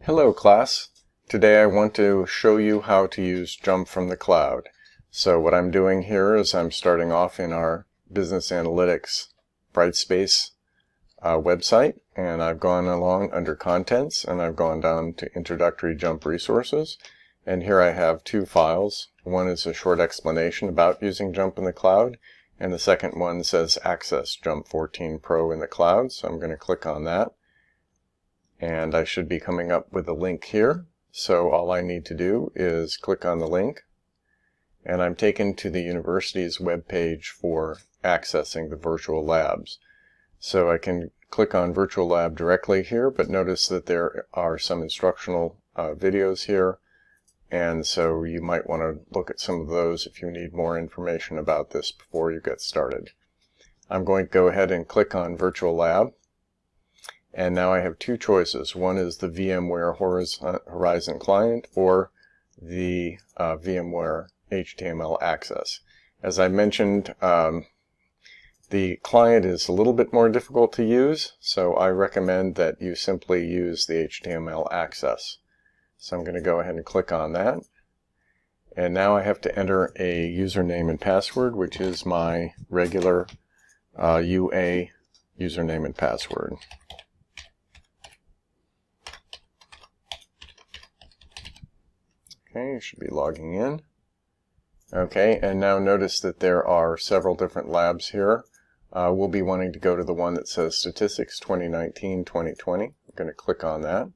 Hello class. Today I want to show you how to use JMP from the cloud. So what I'm doing here is I'm starting off in our Business Analytics Brightspace website, and I've gone along under Contents and I've gone down to Introductory JMP Resources, and here I have two files. One is a short explanation about using JMP in the cloud, and the second one says Access JMP 14 Pro in the cloud, so I'm going to click on that. And I should be coming up with a link here. So all I need to do is click on the link, and I'm taken to the university's webpage for accessing the virtual labs. So I can click on Virtual Lab directly here, but notice that there are some instructional videos here, and so you might want to look at some of those if you need more information about this before you get started. I'm going to go ahead and click on Virtual Lab. And now I have two choices. One is the VMware Horizon client or the VMware HTML Access. As I mentioned, the client is a little bit more difficult to use, so I recommend that you simply use the HTML Access. So I'm going to go ahead and click on that. And now I have to enter a username and password, which is my regular UA username and password. Okay, you should be logging in. Okay, and now notice that there are several different labs here. We'll be wanting to go to the one that says Statistics 2019-2020. I'm going to click on that.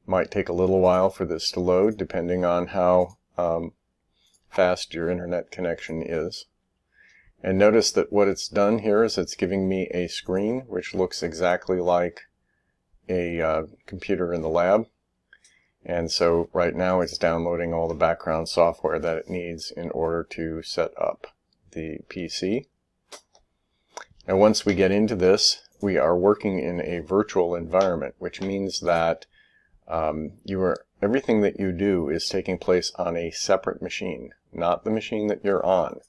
Might take a little while for this to load, depending on how fast your internet connection is. And notice that what it's done here is it's giving me a screen which looks exactly like a computer in the lab. And so right now it's downloading all the background software that it needs in order to set up the PC. And once we get into this, we are working in a virtual environment, which means that everything that you do is taking place on a separate machine, not the machine that you're on.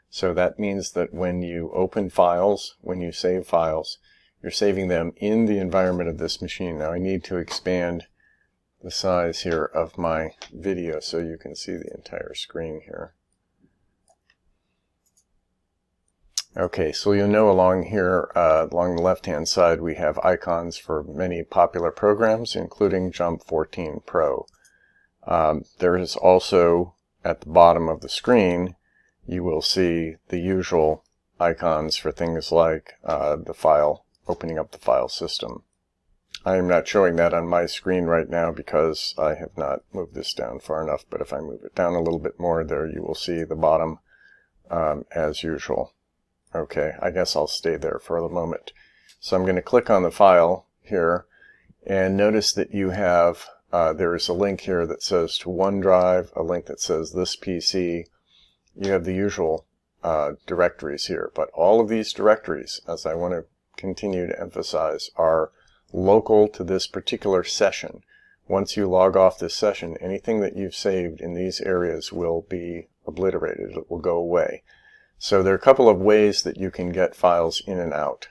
So that means that when you open files, when you save files, you're saving them in the environment of this machine. Now I need to expand the size here of my video so you can see the entire screen here. Okay, so you'll know along here, along the left-hand side, we have icons for many popular programs, including JMP 14 Pro. There is also, at the bottom of the screen, you will see the usual icons for things like the file, opening up the file system. I am not showing that on my screen right now because I have not moved this down far enough, but if I move it down a little bit more there, you will see the bottom as usual. Okay, I guess I'll stay there for the moment. So I'm going to click on the file here, and notice that you have, there is a link here that says to OneDrive, a link that says this PC. You have the usual directories here, but all of these directories, as I want to continue to emphasize, are local to this particular session. Once you log off this session, anything that you've saved in these areas will be obliterated. It will go away. So there are a couple of ways that you can get files in and out.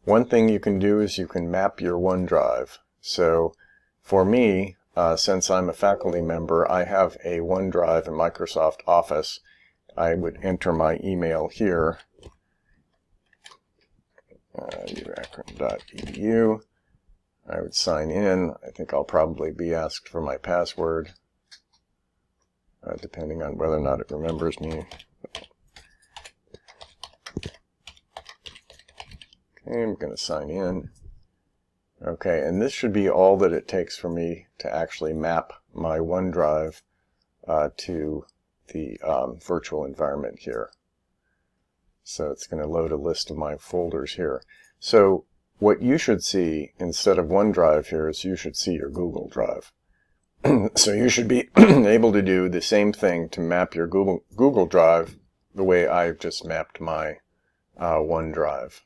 One thing you can do is you can map your OneDrive. So for me, since I'm a faculty member, I have a OneDrive in Microsoft Office. I would enter my email here. Akron.edu. I would sign in. I think I'll probably be asked for my password, depending on whether or not it remembers me. Okay, I'm going to sign in. Okay, and this should be all that it takes for me to actually map my OneDrive to the virtual environment here. So it's going to load a list of my folders here. So what you should see instead of OneDrive here is you should see your Google Drive. So you should be able to do the same thing to map your Google Drive the way I've just mapped my OneDrive.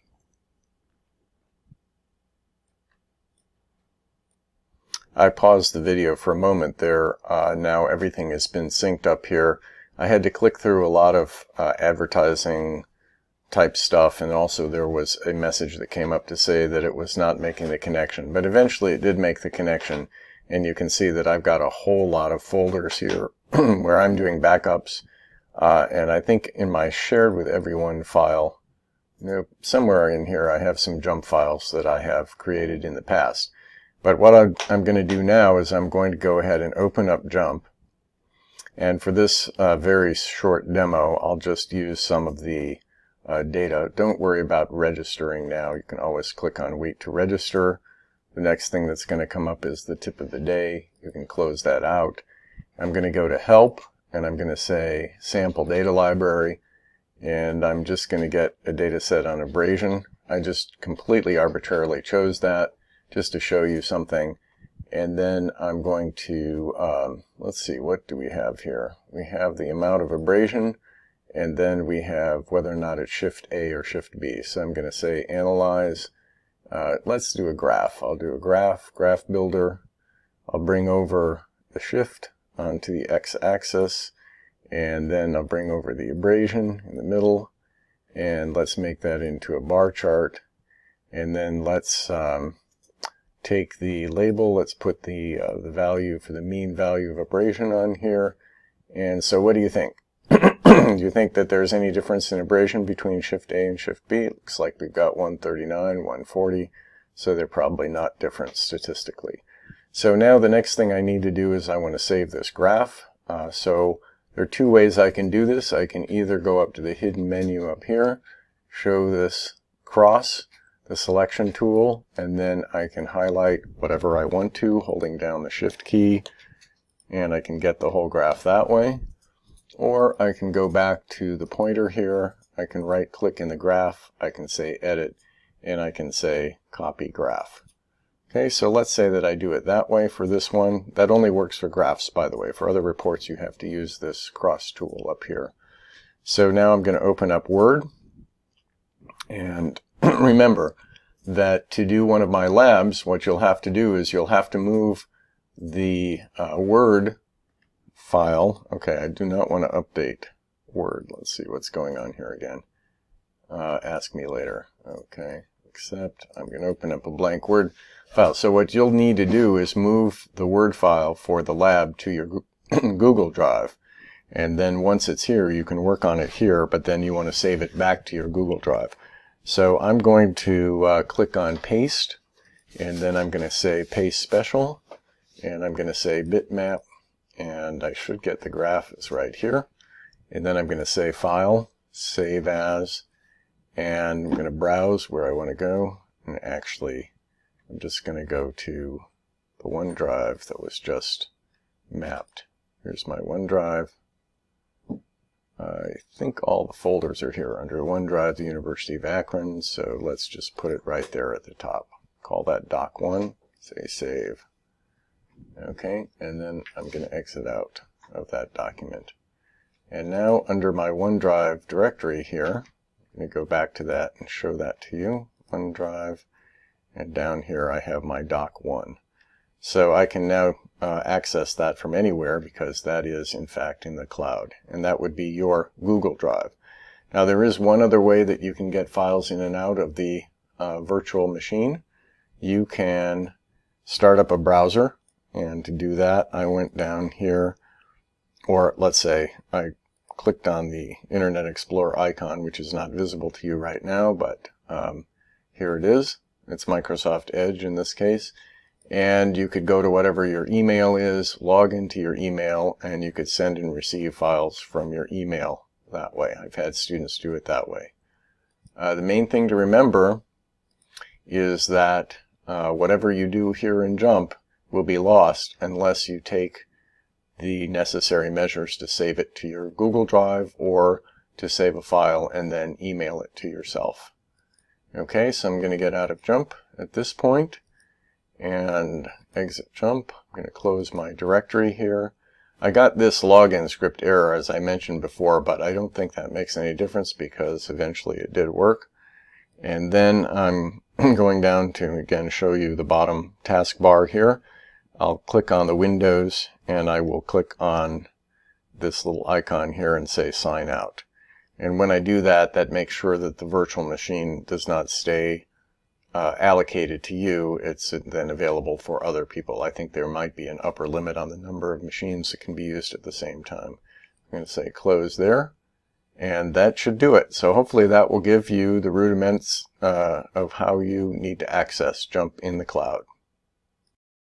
I paused the video for a moment there. Now everything has been synced up here. I had to click through a lot of advertising type stuff, and also there was a message that came up to say that it was not making the connection. But eventually it did make the connection, and you can see that I've got a whole lot of folders here where I'm doing backups. And I think in my shared with everyone file, somewhere in here I have some jump files that I have created in the past. But what I'm going to do now is I'm going to go ahead and open up Jump. And for this very short demo, I'll just use some of the data. Don't worry about registering now. You can always click on Wait to register. The next thing that's going to come up is the tip of the day. You can close that out. I'm going to go to Help, and I'm going to say Sample Data Library, and I'm just going to get a data set on abrasion. I just completely arbitrarily chose that just to show you something. And then I'm going to, let's see, what do we have here? We have the amount of abrasion, and then we have whether or not it's Shift A or Shift B. So I'm going to say Analyze. Let's do a graph. I'll do a graph builder. I'll bring over the shift onto the x-axis, and then I'll bring over the abrasion in the middle, and let's make that into a bar chart. And then let's take the label, let's put the value for the mean value of abrasion on here. And so what do you think? Do you think that there's any difference in abrasion between Shift A and Shift B? It looks like we've got 139, 140, so they're probably not different statistically. So now the next thing I need to do is I want to save this graph. So there are two ways I can do this. I can either go up to the hidden menu up here, show this cross, the selection tool, and then I can highlight whatever I want to, holding down the Shift key, and I can get the whole graph that way. Or I can go back to the pointer here, I can right click in the graph, I can say Edit, and I can say Copy Graph. Okay, so let's say that I do it that way for this one. That only works for graphs, by the way. For other reports, you have to use this cross tool up here. So now I'm going to open up Word. And remember that to do one of my labs, what you'll have to do is you'll have to move the Word file. Okay, I do not want to update Word. Let's see what's going on here again. Ask me later. Okay, accept. I'm going to open up a blank Word file. So what you'll need to do is move the Word file for the lab to your Google Drive. And then once it's here, you can work on it here, but then you want to save it back to your Google Drive. So I'm going to click on Paste, and then I'm going to say Paste Special, and I'm going to say Bitmap, and I should get the graph. It's right here. And then I'm going to say File, Save As, and I'm going to browse where I want to go. And actually, I'm just going to go to the OneDrive that was just mapped. Here's my OneDrive. I think all the folders are here under OneDrive, the University of Akron, so let's just put it right there at the top. Call that Doc1, say Save. Okay, and then I'm going to exit out of that document. And now under my OneDrive directory here, I'm going to go back to that and show that to you, OneDrive, and down here I have my Doc1. So I can now access that from anywhere because that is in fact in the cloud, and that would be your Google Drive. Now there is one other way that you can get files in and out of the virtual machine. You can start up a browser, and to do that I went down here, or let's say I clicked on the Internet Explorer icon, which is not visible to you right now, but here it is. It's Microsoft Edge in this case. And you could go to whatever your email is, log into your email, and you could send and receive files from your email that way. I've had students do it that way. The main thing to remember is that whatever you do here in Jump will be lost unless you take the necessary measures to save it to your Google Drive or to save a file and then email it to yourself. Okay, so I'm going to get out of Jump at this point and exit Jump. I'm going to close my directory here. I got this login script error as I mentioned before, but I don't think that makes any difference because eventually it did work. And then I'm going down to again show you the bottom taskbar here. I'll click on the Windows and I will click on this little icon here and say sign out. And when I do that, that makes sure that the virtual machine does not stay allocated to you. It's then available for other people. I think there might be an upper limit on the number of machines that can be used at the same time. I'm going to say close there, and that should do it. So hopefully that will give you the rudiments of how you need to access JMP in the cloud.